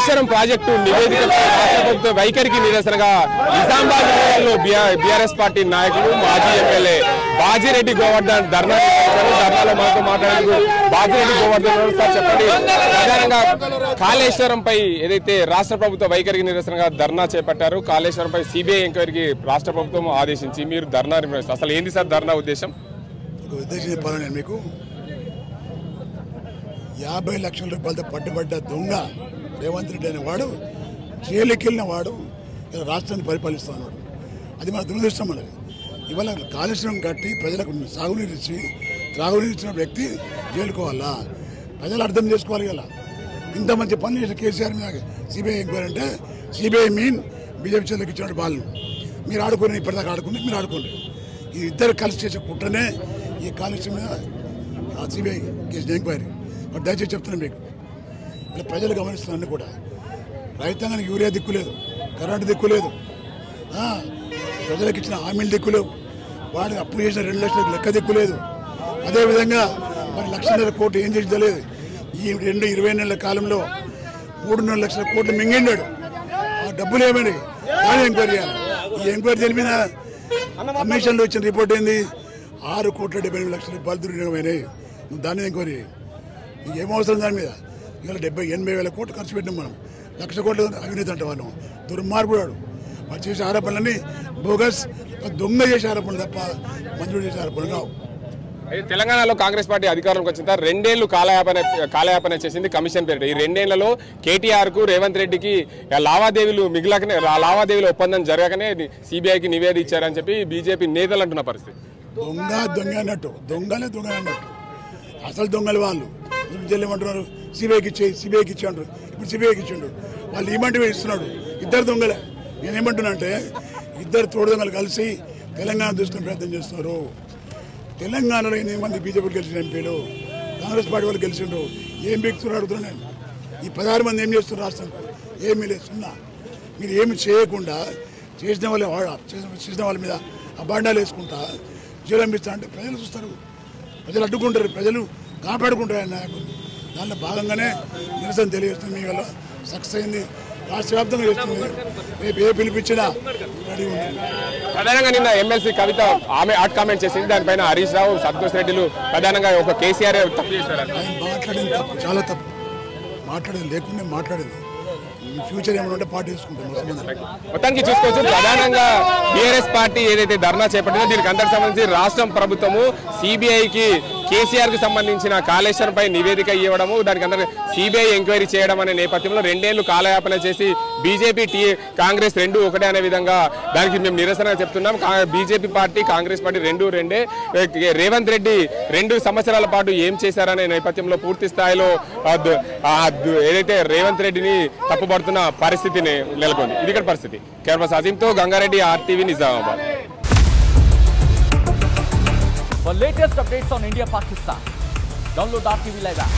Kaleshwaram project నివేదికపై రాష్ట్ర ప్రభుత్వ వైఖరికి నిరసనగా నిజామాబాద్ జిల్లాలో బీఆర్ఎస్ పార్టీ నాయకులు మాజీ ఎమ్మెల్యే బాజిరెడ్డి గోవర్ధన్ ధర్నాలో మనతో మాట్లాడేందుకు బాజిరెడ్డి గోవర్ధన్ సార్ చెప్పండి, ప్రధానంగా కాళేశ్వరంపై ఏదైతే రాష్ట్ర ప్రభుత్వ వైఖరికి నిరసనగా ధర్నా చేపట్టారు, కాళేశ్వరంపై సిబిఐ ఎంక్వైరీకి రాష్ట్ర ప్రభుత్వం ఆదేశించి మీరు ధర్నా నిర్వహిస్తారు, అసలు ఏంది సార్ ధర్నా ఉద్దేశం? ఉద్దేశం చెప్పాలని నేను మీకు 50 లక్షల రూపాయలతో పట్టుబడ్డ దొంగ రేవంత్ రెడ్డి అనే వాడు జైలుకి వెళ్ళిన వాడు రాష్ట్రాన్ని పరిపాలిస్తున్నాడు. అది మన దురదృష్టం అనేది. ఇవాళ కాళేశ్వరం కట్టి ప్రజలకు సాగునీరు ఇచ్చి త్రాగునీరు ఇచ్చిన వ్యక్తి జైలుకోవాలా? ప్రజలు అర్థం చేసుకోవాలి కదా. ఇంత మంచి పనులు చేసిన కేసీఆర్ మీద సిబిఐ ఎంక్వైరీ అంటే సిబిఐ మీన్ బీజేపీ చేతులకు ఇచ్చినట్టు వాళ్ళు మీరు ఆడుకుని ఇప్పటిదాకా ఆడుకుని మీరు ఆడుకోండి. ఈ ఇద్దరు కలిసి చేసే కుట్రనే ఈ కాళేశ్వరం మీద సిబిఐ కేసు ఎంక్వైరీ. దయచేసి చెప్తున్నాను మీకు, ఇలా ప్రజలు గమనిస్తున్నాను కూడా. రైతాంగానికి యూరియా దిక్కు లేదు, కరెంటు దిక్కు లేదు, ప్రజలకు ఇచ్చిన హామీలు దిక్కు లేవు, వాడు అప్పు చేసిన 2 లక్షలకు లెక్క దిక్కు లేదు. అదేవిధంగా మరి 1,00,000 కోట్లు ఏం చేసి తెలియదు. ఈ 20 నెలల కాలంలో 3.5 లక్షల కోట్లు మింగిండాడు. ఆ డబ్బులు ఏమైనా దాని ఎంక్వైరీ చేయాలి. ఈ ఎంక్వైరీ దేని మీద కమిషన్లో ఇచ్చిన రిపోర్ట్ ఏంది? 6,78,00,000 రూపాయలు దుర్వినియోగమైనాయి. నువ్వు దాన్ని ఎంక్వైరీ నీకు ఏమవసరం దాని మీద? ఇవాళ 70,000-80,000 కోట్లు ఖర్చు పెట్టినాం మనం. 1,00,000 కోట్లు అవినీతి అంటే వాళ్ళు దుర్మార్గుడు. వాడు చేసే ఆరోపణలన్నీ బోగస్, దొంగ చేసే ఆరోపణలు తప్ప మంజూరు చేసే ఆరోపణలు కావు. తెలంగాణలో కాంగ్రెస్ పార్టీ అధికారంలోకి వచ్చిన తర్వాత 2 ఏళ్లు కాలయాపన చేసింది కమిషన్ పేరిట. ఈ 2 ఏళ్లలో కేటీఆర్ కు రేవంత్ రెడ్డికి లావాదేవీలు మిగిలకనే లావాదేవీల ఒప్పందం జరగకనే సిబిఐకి నివేదిక ఇచ్చారని చెప్పి బీజేపీ నేతలు అంటున్న పరిస్థితి. దొంగ అన్నట్టు అసలు దొంగలు వాళ్ళు ఏమంటున్నారు? సిబిఐకి ఇచ్చి అంటారు. ఇప్పుడు సిబిఐకి ఇచ్చిండు, వాళ్ళు ఏమంటే ఇస్తున్నాడు. ఇద్దరు దొంగలే. నేనేమంటున్నా అంటే ఇద్దరు తోడు దొంగలు కలిసి తెలంగాణ దృష్టిని ప్రయత్నం చేస్తున్నారు. తెలంగాణలో 8 మంది బీజేపీ గెలిచిన ఎంపీలు, కాంగ్రెస్ పార్టీ వాళ్ళు గెలిచిండ్రు. ఏం బిగుతున్నారు అడుగుతున్నా నేను. ఈ 16 మంది ఏం చేస్తున్నారు? రాష్ట్రంలో ఏమీ లేదు, సున్నా. మీరు ఏమి చేయకుండా చేసిన వాళ్ళ మీద అబాండాలు వేసుకుంటా జీలంపిస్తా అంటే ప్రజలు చూస్తారు, ప్రజలు అడ్డుకుంటారు, ప్రజలు కాపాడుకుంటారు ఆయన నాయకులు. దానిలో భాగంగానే నిరసన తెలియజేస్తుంది. మీ వల్ల సక్సెస్ అయింది, రాష్ట్ర వ్యాప్తంగా చేస్తుంది. రేపు ఏ పిలిపించినా రెడీ ఉంది. ప్రధానంగా నిన్న ఎమ్మెల్సీ కవిత ఆమె హాట్ కామెంట్ చేసింది. దానిపైన హరీష్ రావు, సంతోష్ రెడ్డిలు ప్రధానంగా ఒక కేసీఆర్ తప్పు చేశారు. ఆయన మాట్లాడింది తప్పు, చాలా తప్పు. మాట్లాడేది లేకుండా మాట్లాడేది. ఫ్యూచర్ ఏమంటే పార్టీ తీసుకుంటాం. మొత్తానికి చూసుకోవచ్చు, ప్రధానంగా బీఆర్ఎస్ పార్టీ ఏదైతే ధర్నా చేపట్టిందో దీనికి అందరికి సంబంధించి రాష్ట్ర ప్రభుత్వము సిబిఐకి కేసీఆర్ కు సంబంధించిన కాళేశ్వరంపై నివేదిక ఇవ్వడము, దానికి అందరూ సిబిఐ ఎంక్వైరీ చేయడం అనే నేపథ్యంలో 2 ఏళ్లు కాలయాపన చేసి బీజేపీ కాంగ్రెస్ 2 ఒకటే అనే విధంగా దానికి మేము నిరసన చెప్తున్నాం. బీజేపీ పార్టీ కాంగ్రెస్ పార్టీ 2 రెండే. రేవంత్ రెడ్డి 2 సంవత్సరాల పాటు ఏం చేశారనే నేపథ్యంలో పూర్తి స్థాయిలో ఏదైతే రేవంత్ రెడ్డిని తప్పుపడుతున్న పరిస్థితిని నెలకొంది. ఇది ఇక్కడ పరిస్థితి. Kerala అజీంతో Gangareddy, RTV, Nizamabad. For latest updates on India Pakistan, download RTV Live app.